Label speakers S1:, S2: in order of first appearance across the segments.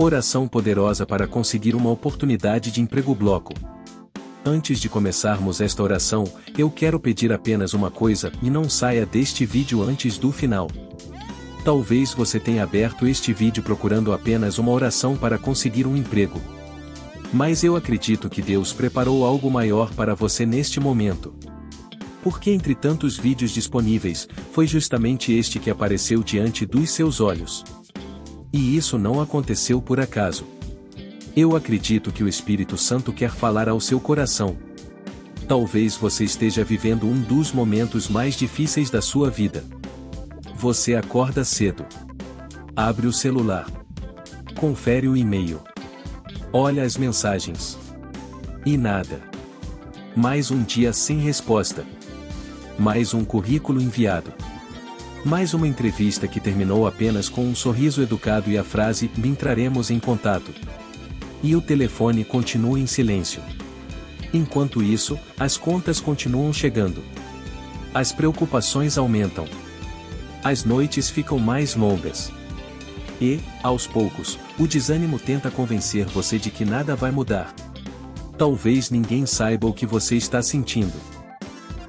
S1: Oração poderosa para conseguir uma oportunidade de emprego. Bloco. Antes de começarmos esta oração, eu quero pedir apenas uma coisa, e não saia deste vídeo antes do final. Talvez você tenha aberto este vídeo procurando apenas uma oração para conseguir um emprego. Mas eu acredito que Deus preparou algo maior para você neste momento. Porque entre tantos vídeos disponíveis, foi justamente este que apareceu diante dos seus olhos. E isso não aconteceu por acaso. Eu acredito que o Espírito Santo quer falar ao seu coração. Talvez você esteja vivendo um dos momentos mais difíceis da sua vida. Você acorda cedo. Abre o celular. Confere o e-mail. Olha as mensagens. E nada. Mais um dia sem resposta. Mais um currículo enviado. Mais uma entrevista que terminou apenas com um sorriso educado e a frase, entraremos em contato. E o telefone continua em silêncio. Enquanto isso, as contas continuam chegando. As preocupações aumentam. As noites ficam mais longas. E, aos poucos, o desânimo tenta convencer você de que nada vai mudar. Talvez ninguém saiba o que você está sentindo.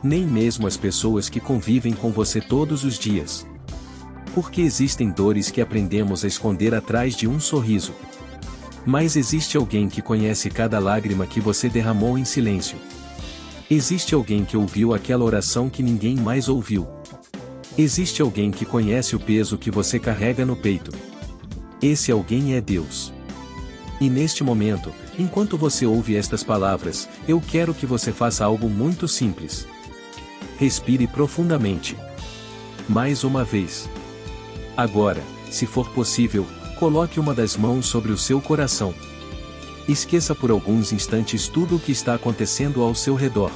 S1: Nem mesmo as pessoas que convivem com você todos os dias. Porque existem dores que aprendemos a esconder atrás de um sorriso. Mas existe alguém que conhece cada lágrima que você derramou em silêncio. Existe alguém que ouviu aquela oração que ninguém mais ouviu. Existe alguém que conhece o peso que você carrega no peito. Esse alguém é Deus. E neste momento, enquanto você ouve estas palavras, eu quero que você faça algo muito simples. Respire profundamente. Mais uma vez. Agora, se for possível, coloque uma das mãos sobre o seu coração. Esqueça por alguns instantes tudo o que está acontecendo ao seu redor.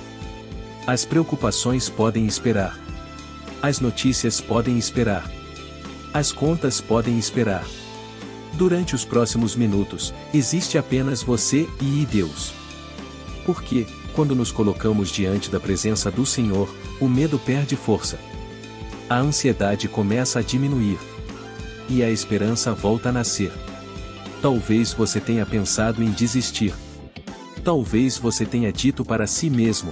S1: As preocupações podem esperar. As notícias podem esperar. As contas podem esperar. Durante os próximos minutos, existe apenas você e Deus. Porque, quando nos colocamos diante da presença do Senhor, o medo perde força. A ansiedade começa a diminuir. E a esperança volta a nascer. Talvez você tenha pensado em desistir. Talvez você tenha dito para si mesmo: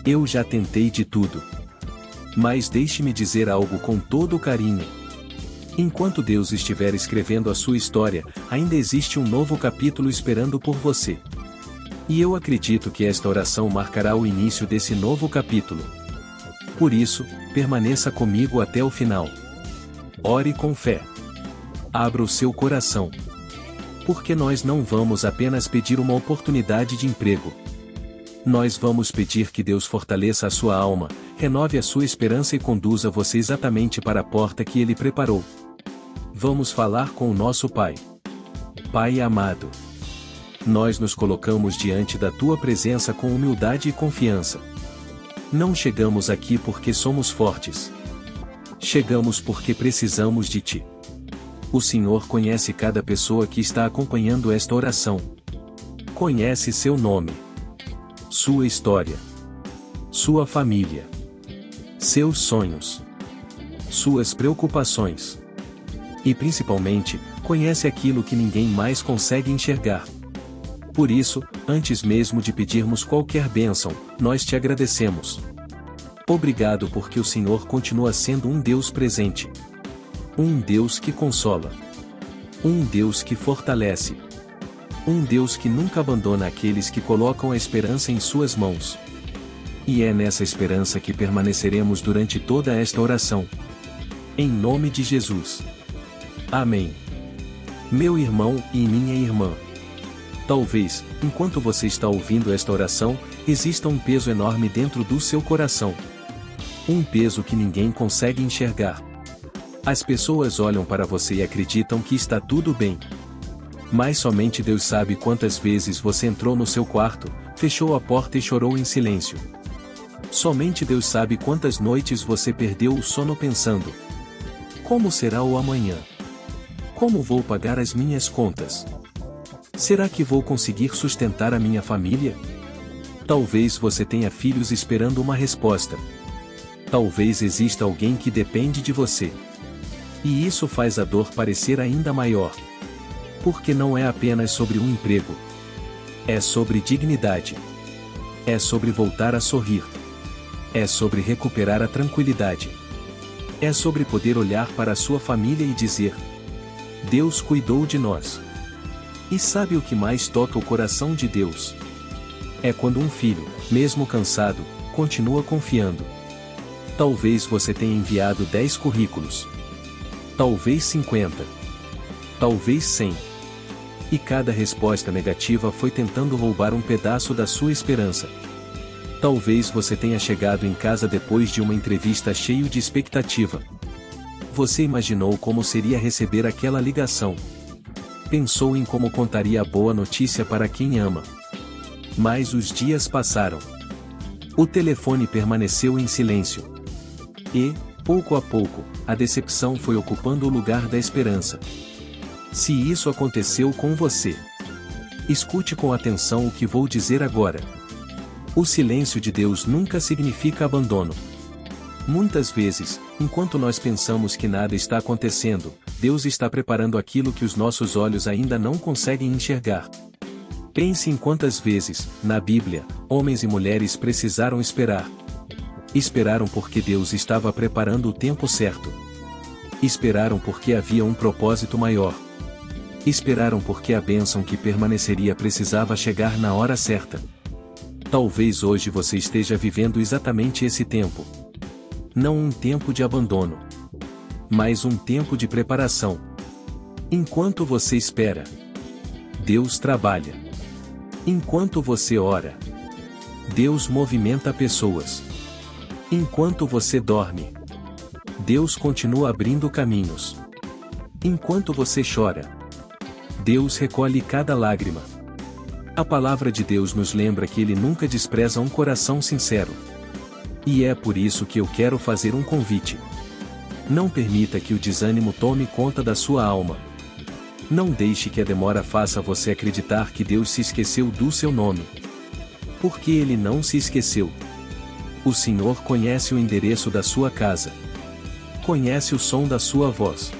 S1: eu já tentei de tudo. Mas deixe-me dizer algo com todo carinho. Enquanto Deus estiver escrevendo a sua história, ainda existe um novo capítulo esperando por você. E eu acredito que esta oração marcará o início desse novo capítulo. Por isso, permaneça comigo até o final. Ore com fé. Abra o seu coração. Porque nós não vamos apenas pedir uma oportunidade de emprego. Nós vamos pedir que Deus fortaleça a sua alma, renove a sua esperança e conduza você exatamente para a porta que Ele preparou. Vamos falar com o nosso Pai. Pai amado. Nós nos colocamos diante da Tua presença com humildade e confiança. Não chegamos aqui porque somos fortes. Chegamos porque precisamos de Ti. O Senhor conhece cada pessoa que está acompanhando esta oração. Conhece seu nome, sua história, sua família, seus sonhos, suas preocupações. E principalmente, conhece aquilo que ninguém mais consegue enxergar. Por isso, antes mesmo de pedirmos qualquer bênção, nós te agradecemos. Obrigado porque o Senhor continua sendo um Deus presente. Um Deus que consola. Um Deus que fortalece. Um Deus que nunca abandona aqueles que colocam a esperança em suas mãos. E é nessa esperança que permaneceremos durante toda esta oração. Em nome de Jesus. Amém. Meu irmão e minha irmã. Talvez, enquanto você está ouvindo esta oração, exista um peso enorme dentro do seu coração. Um peso que ninguém consegue enxergar. As pessoas olham para você e acreditam que está tudo bem. Mas somente Deus sabe quantas vezes você entrou no seu quarto, fechou a porta e chorou em silêncio. Somente Deus sabe quantas noites você perdeu o sono pensando: como será o amanhã? Como vou pagar as minhas contas? Será que vou conseguir sustentar a minha família? Talvez você tenha filhos esperando uma resposta. Talvez exista alguém que depende de você. E isso faz a dor parecer ainda maior. Porque não é apenas sobre um emprego. É sobre dignidade. É sobre voltar a sorrir. É sobre recuperar a tranquilidade. É sobre poder olhar para a sua família e dizer: Deus cuidou de nós. E sabe o que mais toca o coração de Deus? É quando um filho, mesmo cansado, continua confiando. Talvez você tenha enviado 10 currículos. Talvez 50. Talvez 100. E cada resposta negativa foi tentando roubar um pedaço da sua esperança. Talvez você tenha chegado em casa depois de uma entrevista cheio de expectativa. Você imaginou como seria receber aquela ligação. Pensou em como contaria a boa notícia para quem ama. Mas os dias passaram. O telefone permaneceu em silêncio. E, pouco a pouco, a decepção foi ocupando o lugar da esperança. Se isso aconteceu com você, escute com atenção o que vou dizer agora. O silêncio de Deus nunca significa abandono. Muitas vezes, enquanto nós pensamos que nada está acontecendo, Deus está preparando aquilo que os nossos olhos ainda não conseguem enxergar. Pense em quantas vezes, na Bíblia, homens e mulheres precisaram esperar. Esperaram porque Deus estava preparando o tempo certo. Esperaram porque havia um propósito maior. Esperaram porque a bênção que permaneceria precisava chegar na hora certa. Talvez hoje você esteja vivendo exatamente esse tempo. Não um tempo de abandono, mas um tempo de preparação. Enquanto você espera, Deus trabalha. Enquanto você ora, Deus movimenta pessoas. Enquanto você dorme, Deus continua abrindo caminhos. Enquanto você chora, Deus recolhe cada lágrima. A palavra de Deus nos lembra que Ele nunca despreza um coração sincero. E é por isso que eu quero fazer um convite. Não permita que o desânimo tome conta da sua alma. Não deixe que a demora faça você acreditar que Deus se esqueceu do seu nome. Porque Ele não se esqueceu. O Senhor conhece o endereço da sua casa. Conhece o som da sua voz.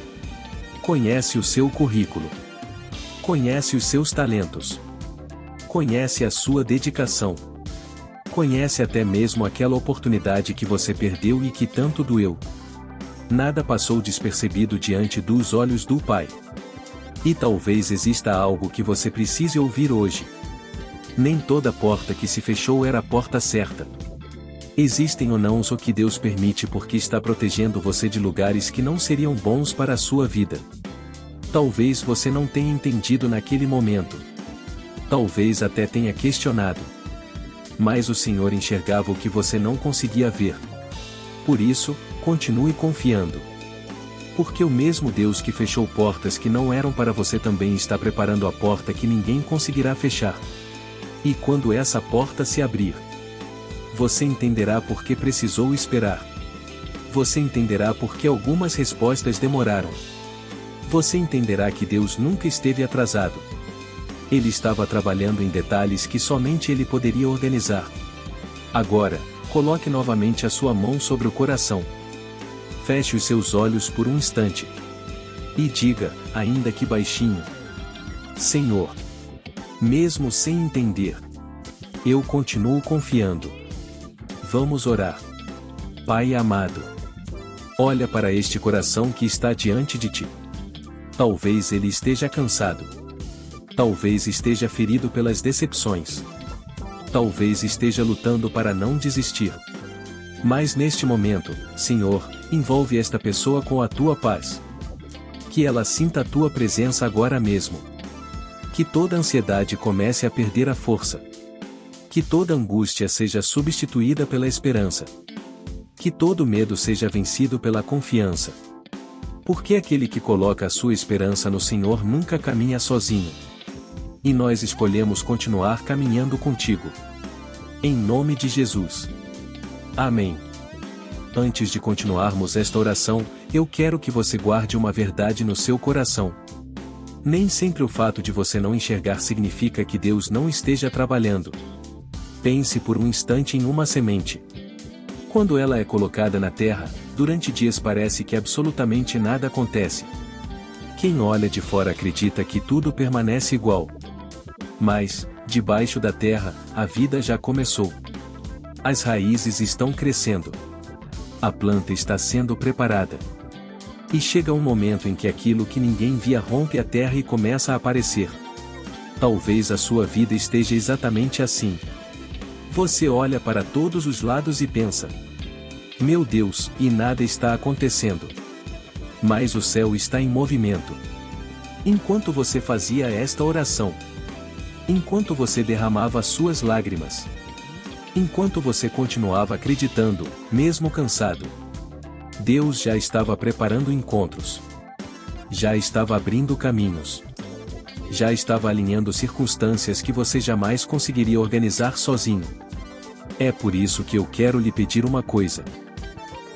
S1: Conhece o seu currículo. Conhece os seus talentos. Conhece a sua dedicação. Conhece até mesmo aquela oportunidade que você perdeu e que tanto doeu. Nada passou despercebido diante dos olhos do Pai. E talvez exista algo que você precise ouvir hoje. Nem toda porta que se fechou era a porta certa. Existem ou não o que Deus permite porque está protegendo você de lugares que não seriam bons para a sua vida. Talvez você não tenha entendido naquele momento. Talvez até tenha questionado. Mas o Senhor enxergava o que você não conseguia ver. Por isso, continue confiando. Porque o mesmo Deus que fechou portas que não eram para você também está preparando a porta que ninguém conseguirá fechar. E quando essa porta se abrir, você entenderá por que precisou esperar. Você entenderá por que algumas respostas demoraram. Você entenderá que Deus nunca esteve atrasado. Ele estava trabalhando em detalhes que somente Ele poderia organizar. Agora, coloque novamente a sua mão sobre o coração. Feche os seus olhos por um instante. E diga, ainda que baixinho: Senhor, mesmo sem entender, eu continuo confiando. Vamos orar. Pai amado, olha para este coração que está diante de Ti. Talvez ele esteja cansado. Talvez esteja ferido pelas decepções. Talvez esteja lutando para não desistir. Mas neste momento, Senhor, envolve esta pessoa com a Tua paz. Que ela sinta a Tua presença agora mesmo. Que toda ansiedade comece a perder a força. Que toda angústia seja substituída pela esperança. Que todo medo seja vencido pela confiança. Porque aquele que coloca a sua esperança no Senhor nunca caminha sozinho. E nós escolhemos continuar caminhando contigo. Em nome de Jesus. Amém. Antes de continuarmos esta oração, eu quero que você guarde uma verdade no seu coração. Nem sempre o fato de você não enxergar significa que Deus não esteja trabalhando. Pense por um instante em uma semente. Quando ela é colocada na terra, durante dias parece que absolutamente nada acontece. Quem olha de fora acredita que tudo permanece igual. Mas, debaixo da terra, a vida já começou. As raízes estão crescendo. A planta está sendo preparada. E chega um momento em que aquilo que ninguém via rompe a terra e começa a aparecer. Talvez a sua vida esteja exatamente assim. Você olha para todos os lados e pensa: meu Deus, e nada está acontecendo. Mas o céu está em movimento. Enquanto você fazia esta oração, enquanto você derramava suas lágrimas, enquanto você continuava acreditando, mesmo cansado, Deus já estava preparando encontros. Já estava abrindo caminhos. Já estava alinhando circunstâncias que você jamais conseguiria organizar sozinho. É por isso que eu quero lhe pedir uma coisa.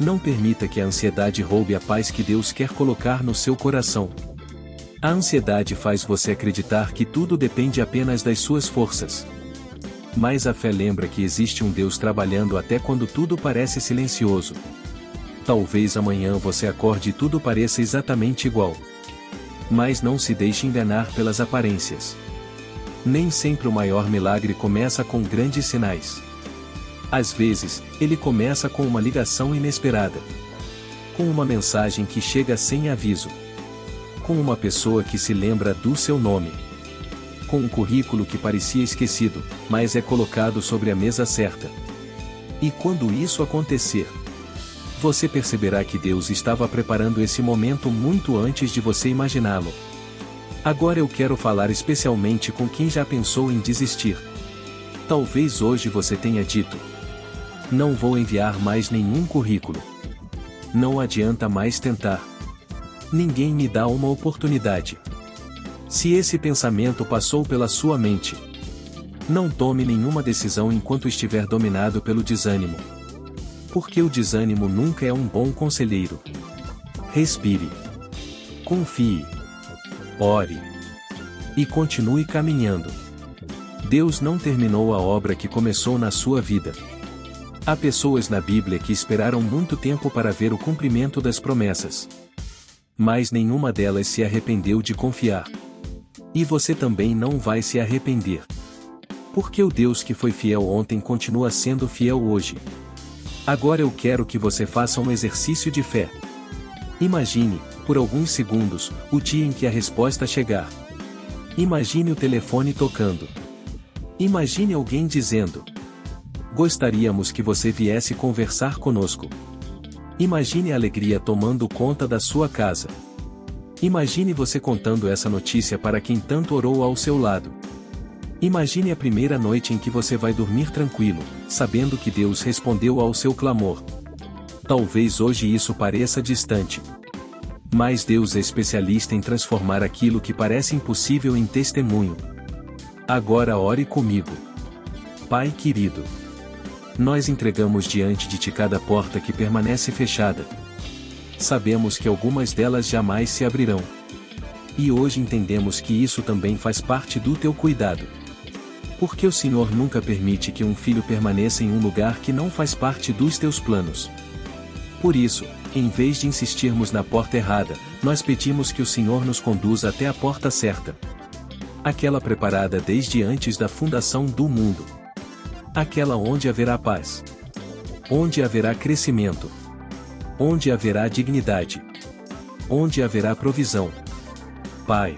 S1: Não permita que a ansiedade roube a paz que Deus quer colocar no seu coração. A ansiedade faz você acreditar que tudo depende apenas das suas forças. Mas a fé lembra que existe um Deus trabalhando até quando tudo parece silencioso. Talvez amanhã você acorde e tudo pareça exatamente igual. Mas não se deixe enganar pelas aparências. Nem sempre o maior milagre começa com grandes sinais. Às vezes, ele começa com uma ligação inesperada. Com uma mensagem que chega sem aviso. Com uma pessoa que se lembra do seu nome. Com um currículo que parecia esquecido, mas é colocado sobre a mesa certa. E quando isso acontecer, você perceberá que Deus estava preparando esse momento muito antes de você imaginá-lo. Agora eu quero falar especialmente com quem já pensou em desistir. Talvez hoje você tenha dito: não vou enviar mais nenhum currículo. Não adianta mais tentar. Ninguém me dá uma oportunidade. Se esse pensamento passou pela sua mente, não tome nenhuma decisão enquanto estiver dominado pelo desânimo. Porque o desânimo nunca é um bom conselheiro. Respire. Confie. Ore. E continue caminhando. Deus não terminou a obra que começou na sua vida. Há pessoas na Bíblia que esperaram muito tempo para ver o cumprimento das promessas. Mas nenhuma delas se arrependeu de confiar. E você também não vai se arrepender. Porque o Deus que foi fiel ontem continua sendo fiel hoje. Agora eu quero que você faça um exercício de fé. Imagine, por alguns segundos, o dia em que a resposta chegar. Imagine o telefone tocando. Imagine alguém dizendo: gostaríamos que você viesse conversar conosco. Imagine a alegria tomando conta da sua casa. Imagine você contando essa notícia para quem tanto orou ao seu lado. Imagine a primeira noite em que você vai dormir tranquilo, sabendo que Deus respondeu ao seu clamor. Talvez hoje isso pareça distante. Mas Deus é especialista em transformar aquilo que parece impossível em testemunho. Agora ore comigo. Pai querido, nós entregamos diante de Ti cada porta que permanece fechada. Sabemos que algumas delas jamais se abrirão. E hoje entendemos que isso também faz parte do Teu cuidado. Porque o Senhor nunca permite que um filho permaneça em um lugar que não faz parte dos Teus planos. Por isso, em vez de insistirmos na porta errada, nós pedimos que o Senhor nos conduza até a porta certa. Aquela preparada desde antes da fundação do mundo. Aquela onde haverá paz. Onde haverá crescimento. Onde haverá dignidade. Onde haverá provisão. Pai,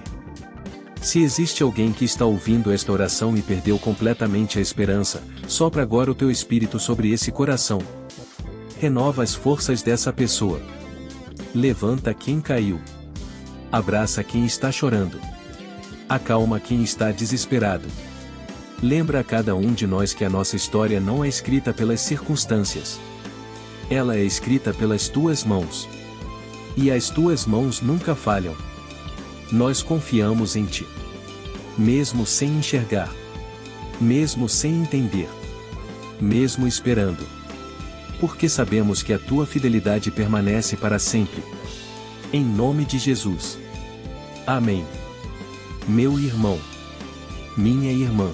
S1: se existe alguém que está ouvindo esta oração e perdeu completamente a esperança, sopra agora o Teu Espírito sobre esse coração. Renova as forças dessa pessoa. Levanta quem caiu. Abraça quem está chorando. Acalma quem está desesperado. Lembra a cada um de nós que a nossa história não é escrita pelas circunstâncias. Ela é escrita pelas Tuas mãos. E as Tuas mãos nunca falham. Nós confiamos em Ti. Mesmo sem enxergar. Mesmo sem entender. Mesmo esperando. Porque sabemos que a Tua fidelidade permanece para sempre. Em nome de Jesus. Amém. Meu irmão. Minha irmã.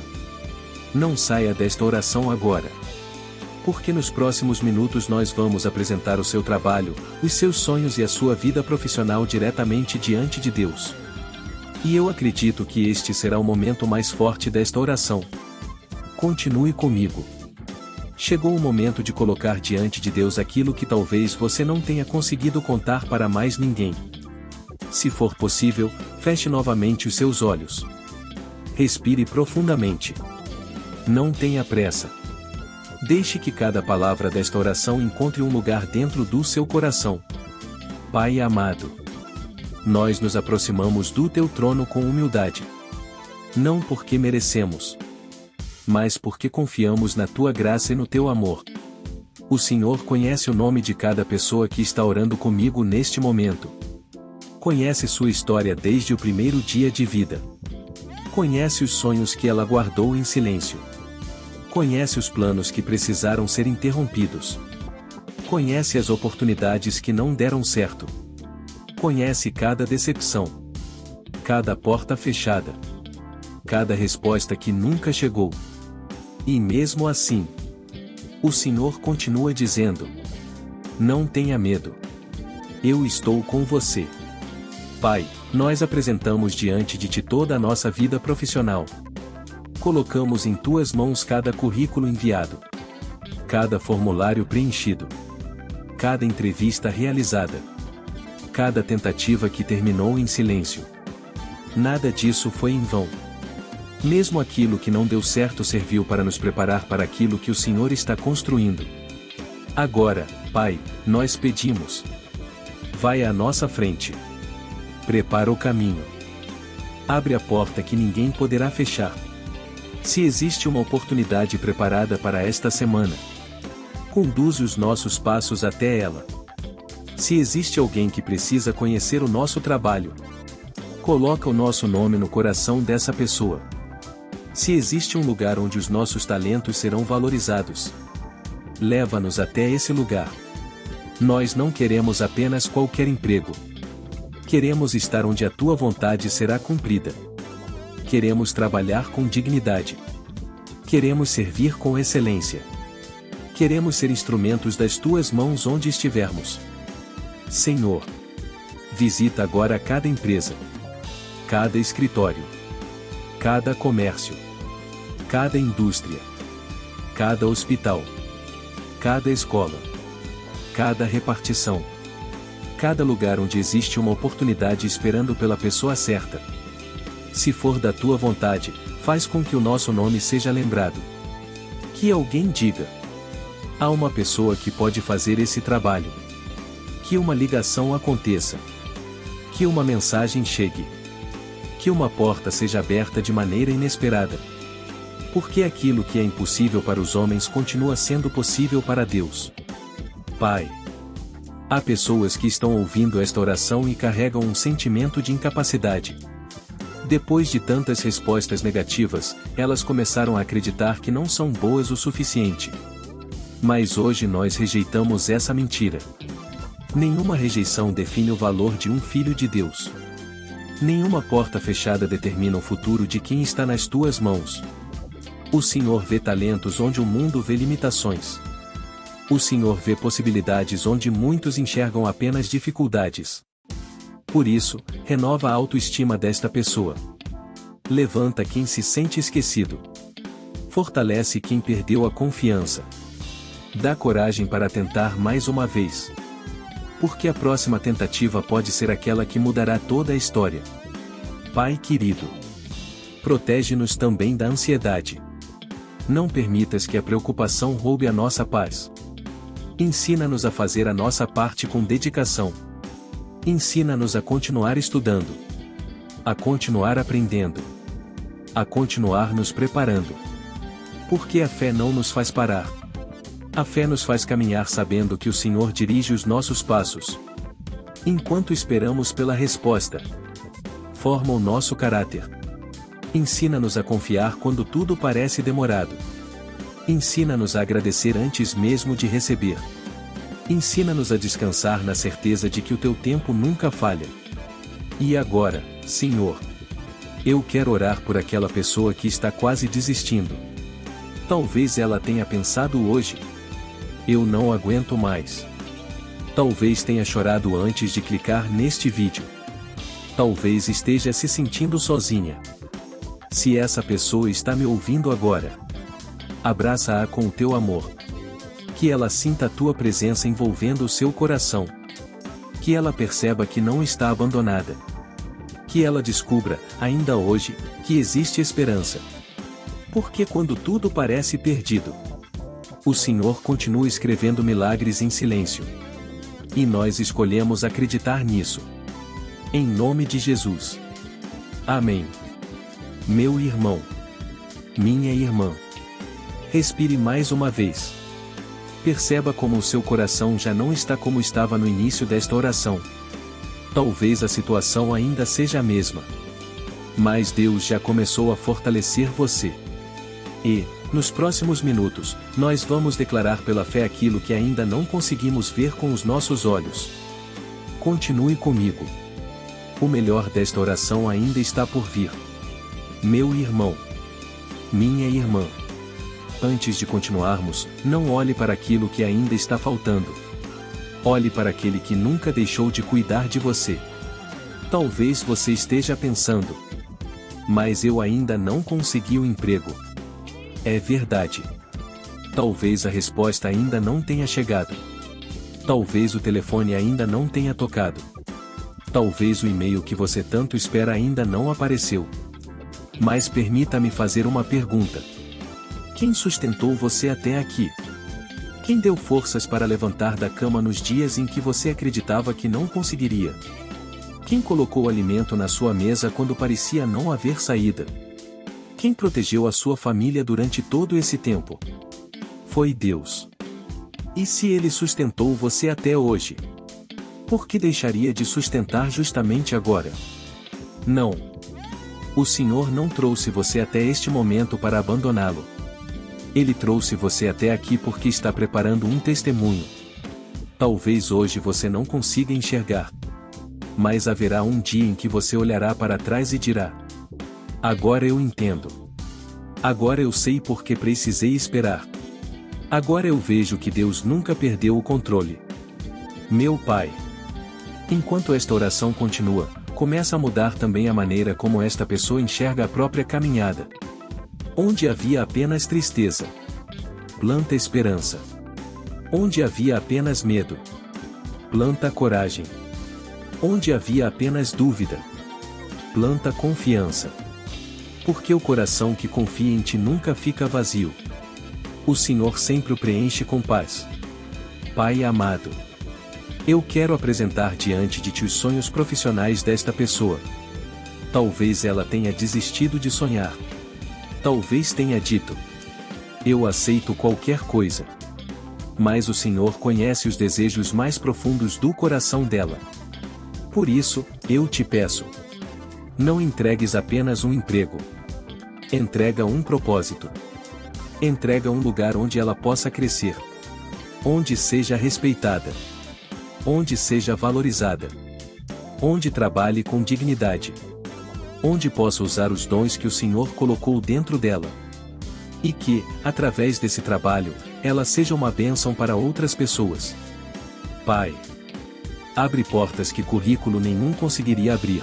S1: Não saia desta oração agora. Porque nos próximos minutos nós vamos apresentar o seu trabalho, os seus sonhos e a sua vida profissional diretamente diante de Deus. E eu acredito que este será o momento mais forte desta oração. Continue comigo. Chegou o momento de colocar diante de Deus aquilo que talvez você não tenha conseguido contar para mais ninguém. Se for possível, feche novamente os seus olhos. Respire profundamente. Não tenha pressa. Deixe que cada palavra desta oração encontre um lugar dentro do seu coração. Pai amado, nós nos aproximamos do teu trono com humildade. Não porque merecemos, mas porque confiamos na tua graça e no teu amor. O Senhor conhece o nome de cada pessoa que está orando comigo neste momento. Conhece sua história desde o primeiro dia de vida. Conhece os sonhos que ela guardou em silêncio. Conhece os planos que precisaram ser interrompidos. Conhece as oportunidades que não deram certo. Conhece cada decepção. Cada porta fechada. Cada resposta que nunca chegou. E mesmo assim, o Senhor continua dizendo: não tenha medo. Eu estou com você. Pai, nós apresentamos diante de Ti toda a nossa vida profissional. Colocamos em Tuas mãos cada currículo enviado, cada formulário preenchido, cada entrevista realizada, cada tentativa que terminou em silêncio. Nada disso foi em vão. Mesmo aquilo que não deu certo serviu para nos preparar para aquilo que o Senhor está construindo. Agora, Pai, nós pedimos: vai à nossa frente. Prepara o caminho. Abre a porta que ninguém poderá fechar. Se existe uma oportunidade preparada para esta semana, conduze os nossos passos até ela. Se existe alguém que precisa conhecer o nosso trabalho, coloca o nosso nome no coração dessa pessoa. Se existe um lugar onde os nossos talentos serão valorizados, leva-nos até esse lugar. Nós não queremos apenas qualquer emprego. Queremos estar onde a tua vontade será cumprida. Queremos trabalhar com dignidade. Queremos servir com excelência. Queremos ser instrumentos das tuas mãos onde estivermos. Senhor, visita agora cada empresa, cada escritório, cada comércio, cada indústria, cada hospital, cada escola, cada repartição, cada lugar onde existe uma oportunidade esperando pela pessoa certa. Se for da tua vontade, faz com que o nosso nome seja lembrado. Que alguém diga: há uma pessoa que pode fazer esse trabalho. Que uma ligação aconteça. Que uma mensagem chegue. Que uma porta seja aberta de maneira inesperada. Porque aquilo que é impossível para os homens continua sendo possível para Deus. Pai, há pessoas que estão ouvindo esta oração e carregam um sentimento de incapacidade. Depois de tantas respostas negativas, elas começaram a acreditar que não são boas o suficiente. Mas hoje nós rejeitamos essa mentira. Nenhuma rejeição define o valor de um filho de Deus. Nenhuma porta fechada determina o futuro de quem está nas tuas mãos. O Senhor vê talentos onde o mundo vê limitações. O Senhor vê possibilidades onde muitos enxergam apenas dificuldades. Por isso, renova a autoestima desta pessoa. Levanta quem se sente esquecido. Fortalece quem perdeu a confiança. Dá coragem para tentar mais uma vez. Porque a próxima tentativa pode ser aquela que mudará toda a história. Pai querido, protege-nos também da ansiedade. Não permitas que a preocupação roube a nossa paz. Ensina-nos a fazer a nossa parte com dedicação. Ensina-nos a continuar estudando, a continuar aprendendo, a continuar nos preparando. Porque a fé não nos faz parar. A fé nos faz caminhar sabendo que o Senhor dirige os nossos passos. Enquanto esperamos pela resposta, forma o nosso caráter. Ensina-nos a confiar quando tudo parece demorado. Ensina-nos a agradecer antes mesmo de receber. Ensina-nos a descansar na certeza de que o teu tempo nunca falha. E agora, Senhor, eu quero orar por aquela pessoa que está quase desistindo. Talvez ela tenha pensado hoje: Eu não aguento mais. Talvez tenha chorado antes de clicar neste vídeo. Talvez esteja se sentindo sozinha. Se essa pessoa está me ouvindo agora, abraça-a com o teu amor. Que ela sinta a tua presença envolvendo o seu coração. Que ela perceba que não está abandonada. Que ela descubra, ainda hoje, que existe esperança. Porque quando tudo parece perdido, o Senhor continua escrevendo milagres em silêncio. E nós escolhemos acreditar nisso. Em nome de Jesus. Amém. Meu irmão. Minha irmã. Respire mais uma vez. Perceba como o seu coração já não está como estava no início desta oração. Talvez a situação ainda seja a mesma. Mas Deus já começou a fortalecer você. E, nos próximos minutos, nós vamos declarar pela fé aquilo que ainda não conseguimos ver com os nossos olhos. Continue comigo. O melhor desta oração ainda está por vir. Meu irmão. Minha irmã. Antes de continuarmos, não olhe para aquilo que ainda está faltando. Olhe para aquele que nunca deixou de cuidar de você. Talvez você esteja pensando: mas eu ainda não consegui o emprego. É verdade. Talvez a resposta ainda não tenha chegado. Talvez o telefone ainda não tenha tocado. Talvez o e-mail que você tanto espera ainda não apareceu. Mas permita-me fazer uma pergunta. Quem sustentou você até aqui? Quem deu forças para levantar da cama nos dias em que você acreditava que não conseguiria? Quem colocou alimento na sua mesa quando parecia não haver saída? Quem protegeu a sua família durante todo esse tempo? Foi Deus. E se Ele sustentou você até hoje? Por que deixaria de sustentar justamente agora? Não. O Senhor não trouxe você até este momento para abandoná-lo. Ele trouxe você até aqui porque está preparando um testemunho. Talvez hoje você não consiga enxergar. Mas haverá um dia em que você olhará para trás e dirá: agora eu entendo. Agora eu sei porque precisei esperar. Agora eu vejo que Deus nunca perdeu o controle. Meu Pai. Enquanto esta oração continua, começa a mudar também a maneira como esta pessoa enxerga a própria caminhada. Onde havia apenas tristeza, planta esperança. Onde havia apenas medo, planta coragem. Onde havia apenas dúvida, planta confiança. Porque o coração que confia em ti nunca fica vazio. O Senhor sempre o preenche com paz. Pai amado, eu quero apresentar diante de ti os sonhos profissionais desta pessoa. Talvez ela tenha desistido de sonhar. Talvez tenha dito: eu aceito qualquer coisa. Mas o Senhor conhece os desejos mais profundos do coração dela. Por isso, eu te peço: não entregues apenas um emprego. Entrega um propósito. Entrega um lugar onde ela possa crescer. Onde seja respeitada. Onde seja valorizada. Onde trabalhe com dignidade. Onde possa usar os dons que o Senhor colocou dentro dela. E que, através desse trabalho, ela seja uma bênção para outras pessoas. Pai. Abre portas que currículo nenhum conseguiria abrir.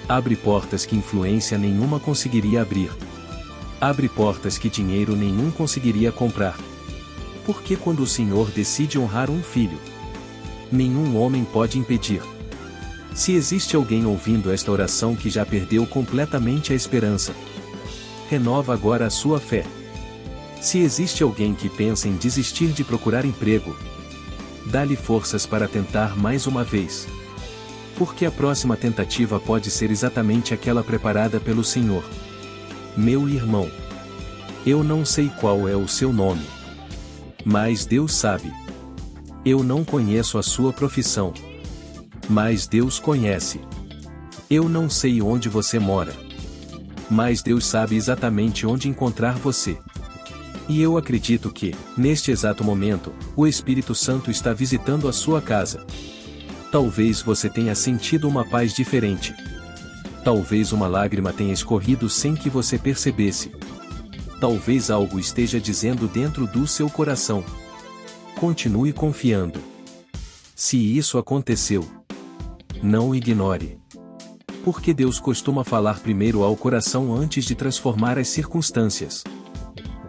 S1: Abre portas que influência nenhuma conseguiria abrir. Abre portas que dinheiro nenhum conseguiria comprar. Porque quando o Senhor decide honrar um filho, nenhum homem pode impedir. Se existe alguém ouvindo esta oração que já perdeu completamente a esperança, renova agora a sua fé. Se existe alguém que pensa em desistir de procurar emprego, dá-lhe forças para tentar mais uma vez. Porque a próxima tentativa pode ser exatamente aquela preparada pelo Senhor. Meu irmão, eu não sei qual é o seu nome, mas Deus sabe. Eu não conheço a sua profissão, mas Deus conhece. Eu não sei onde você mora, mas Deus sabe exatamente onde encontrar você. E eu acredito que, neste exato momento, o Espírito Santo está visitando a sua casa. Talvez você tenha sentido uma paz diferente. Talvez uma lágrima tenha escorrido sem que você percebesse. Talvez algo esteja dizendo dentro do seu coração: Continue confiando. Se isso aconteceu, não o ignore. Porque Deus costuma falar primeiro ao coração antes de transformar as circunstâncias.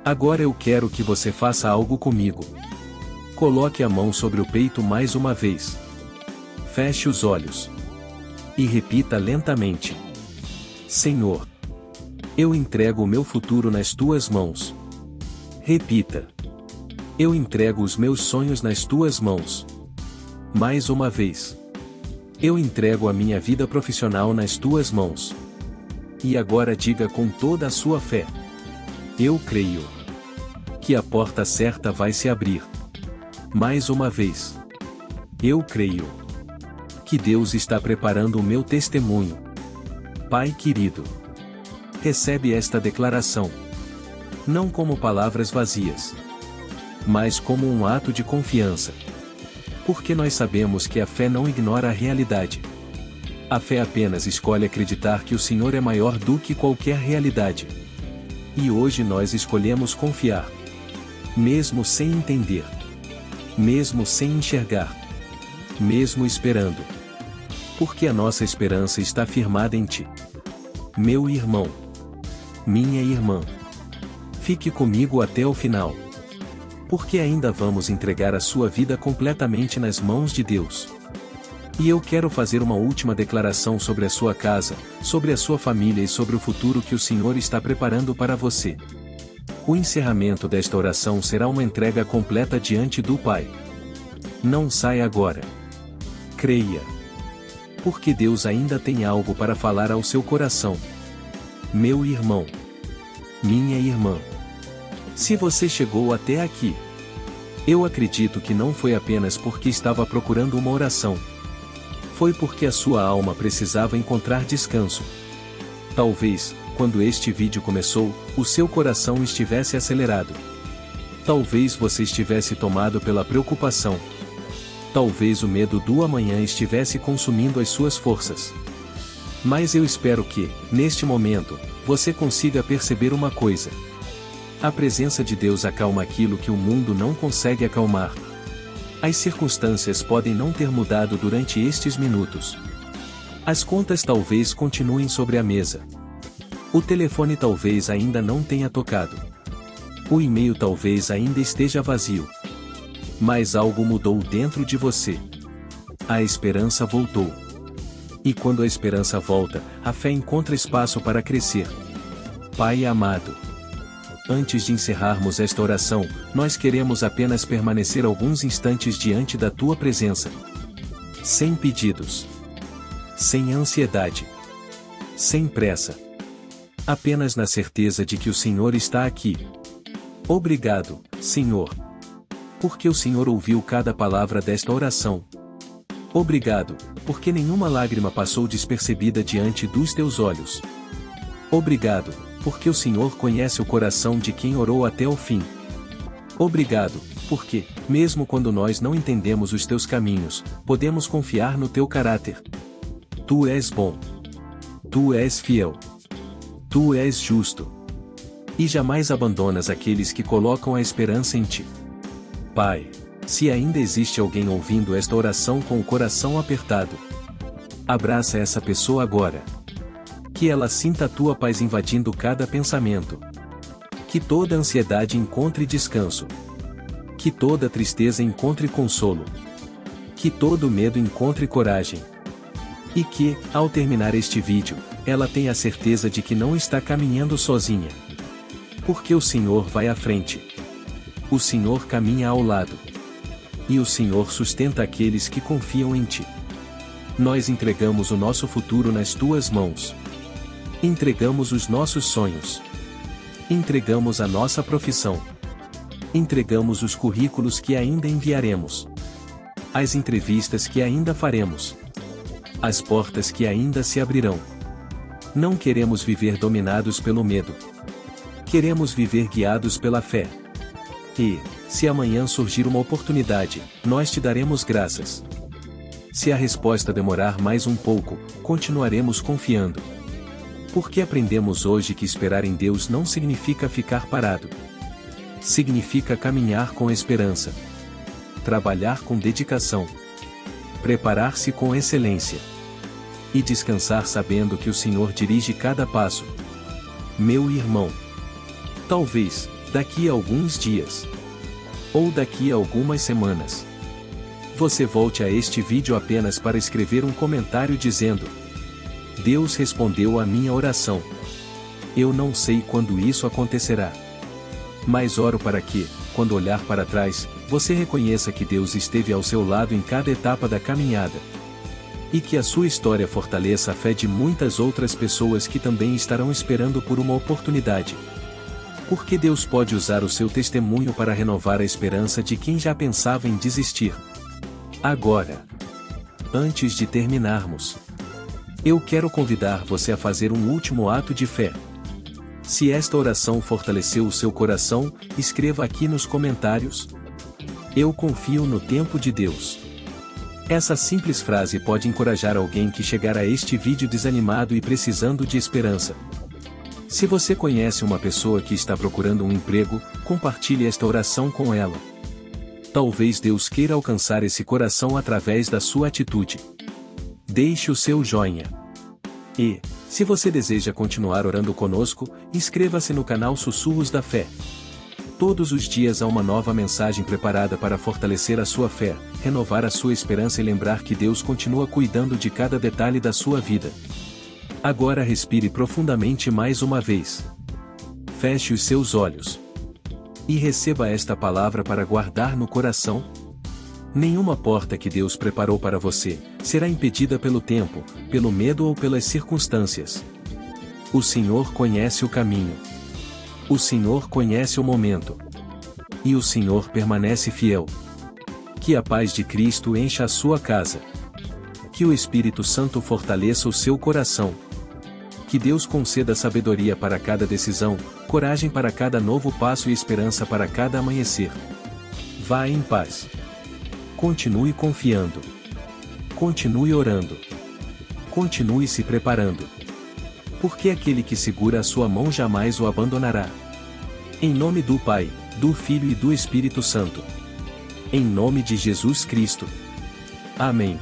S1: Agora eu quero que você faça algo comigo. Coloque a mão sobre o peito mais uma vez. Feche os olhos. E repita lentamente: Senhor, eu entrego o meu futuro nas tuas mãos. Repita: eu entrego os meus sonhos nas tuas mãos. Mais uma vez. Eu entrego a minha vida profissional nas tuas mãos. E agora diga com toda a sua fé: eu creio que a porta certa vai se abrir. Mais uma vez. Eu creio que Deus está preparando o meu testemunho. Pai querido, recebe esta declaração, não como palavras vazias, mas como um ato de confiança. Porque nós sabemos que a fé não ignora a realidade. A fé apenas escolhe acreditar que o Senhor é maior do que qualquer realidade. E hoje nós escolhemos confiar. Mesmo sem entender. Mesmo sem enxergar. Mesmo esperando. Porque a nossa esperança está firmada em Ti. Meu irmão. Minha irmã. Fique comigo até o final. Porque ainda vamos entregar a sua vida completamente nas mãos de Deus. E eu quero fazer uma última declaração sobre a sua casa, sobre a sua família e sobre o futuro que o Senhor está preparando para você. O encerramento desta oração será uma entrega completa diante do Pai. Não saia agora. Creia. Porque Deus ainda tem algo para falar ao seu coração. Meu irmão. Minha irmã. Se você chegou até aqui, eu acredito que não foi apenas porque estava procurando uma oração. Foi porque a sua alma precisava encontrar descanso. Talvez, quando este vídeo começou, o seu coração estivesse acelerado. Talvez você estivesse tomado pela preocupação. Talvez o medo do amanhã estivesse consumindo as suas forças. Mas eu espero que, neste momento, você consiga perceber uma coisa. A presença de Deus acalma aquilo que o mundo não consegue acalmar. As circunstâncias podem não ter mudado durante estes minutos. As contas talvez continuem sobre a mesa. O telefone talvez ainda não tenha tocado. O e-mail talvez ainda esteja vazio. Mas algo mudou dentro de você. A esperança voltou. E quando a esperança volta, a fé encontra espaço para crescer. Pai amado, antes de encerrarmos esta oração, nós queremos apenas permanecer alguns instantes diante da Tua presença. Sem pedidos. Sem ansiedade. Sem pressa. Apenas na certeza de que o Senhor está aqui. Obrigado, Senhor. Porque o Senhor ouviu cada palavra desta oração. Obrigado, porque nenhuma lágrima passou despercebida diante dos Teus olhos. Obrigado, porque o Senhor conhece o coração de quem orou até o fim. Obrigado, porque, mesmo quando nós não entendemos os Teus caminhos, podemos confiar no Teu caráter. Tu és bom. Tu és fiel. Tu és justo. E jamais abandonas aqueles que colocam a esperança em Ti. Pai, se ainda existe alguém ouvindo esta oração com o coração apertado, abraça essa pessoa agora. Que ela sinta a Tua paz invadindo cada pensamento. Que toda ansiedade encontre descanso. Que toda tristeza encontre consolo. Que todo medo encontre coragem. E que, ao terminar este vídeo, ela tenha a certeza de que não está caminhando sozinha. Porque o Senhor vai à frente. O Senhor caminha ao lado. E o Senhor sustenta aqueles que confiam em Ti. Nós entregamos o nosso futuro nas Tuas mãos. Entregamos os nossos sonhos. Entregamos a nossa profissão. Entregamos os currículos que ainda enviaremos. As entrevistas que ainda faremos. As portas que ainda se abrirão. Não queremos viver dominados pelo medo. Queremos viver guiados pela fé. E, se amanhã surgir uma oportunidade, nós Te daremos graças. Se a resposta demorar mais um pouco, continuaremos confiando. Porque aprendemos hoje que esperar em Deus não significa ficar parado. Significa caminhar com esperança. trabalhar com dedicação, preparar-se com excelência e descansar sabendo que o Senhor dirige cada passo. Meu irmão, talvez, daqui a alguns dias, ou daqui a algumas semanas, você volte a este vídeo apenas para escrever um comentário dizendo: Deus respondeu à minha oração. Eu não sei quando isso acontecerá, mas oro para que, quando olhar para trás, você reconheça que Deus esteve ao seu lado em cada etapa da caminhada. E que a sua história fortaleça a fé de muitas outras pessoas que também estarão esperando por uma oportunidade. Porque Deus pode usar o seu testemunho para renovar a esperança de quem já pensava em desistir. Agora, antes de terminarmos, eu quero convidar você a fazer um último ato de fé. Se esta oração fortaleceu o seu coração, escreva aqui nos comentários: Eu confio no tempo de Deus. Essa simples frase pode encorajar alguém que chegar a este vídeo desanimado e precisando de esperança. Se você conhece uma pessoa que está procurando um emprego, compartilhe esta oração com ela. Talvez Deus queira alcançar esse coração através da sua atitude. Deixe o seu joinha. E, se você deseja continuar orando conosco, inscreva-se no canal Sussurros da Fé. Todos os dias há uma nova mensagem preparada para fortalecer a sua fé, renovar a sua esperança e lembrar que Deus continua cuidando de cada detalhe da sua vida. Agora respire profundamente mais uma vez. Feche os seus olhos. E receba esta palavra para guardar no coração. Nenhuma porta que Deus preparou para você será impedida pelo tempo, pelo medo ou pelas circunstâncias. O Senhor conhece o caminho. O Senhor conhece o momento. E o Senhor permanece fiel. Que a paz de Cristo encha a sua casa. Que o Espírito Santo fortaleça o seu coração. Que Deus conceda sabedoria para cada decisão, coragem para cada novo passo e esperança para cada amanhecer. Vá em paz. Continue confiando. Continue orando. Continue se preparando. Porque aquele que segura a sua mão jamais o abandonará. Em nome do Pai, do Filho e do Espírito Santo. Em nome de Jesus Cristo. Amém.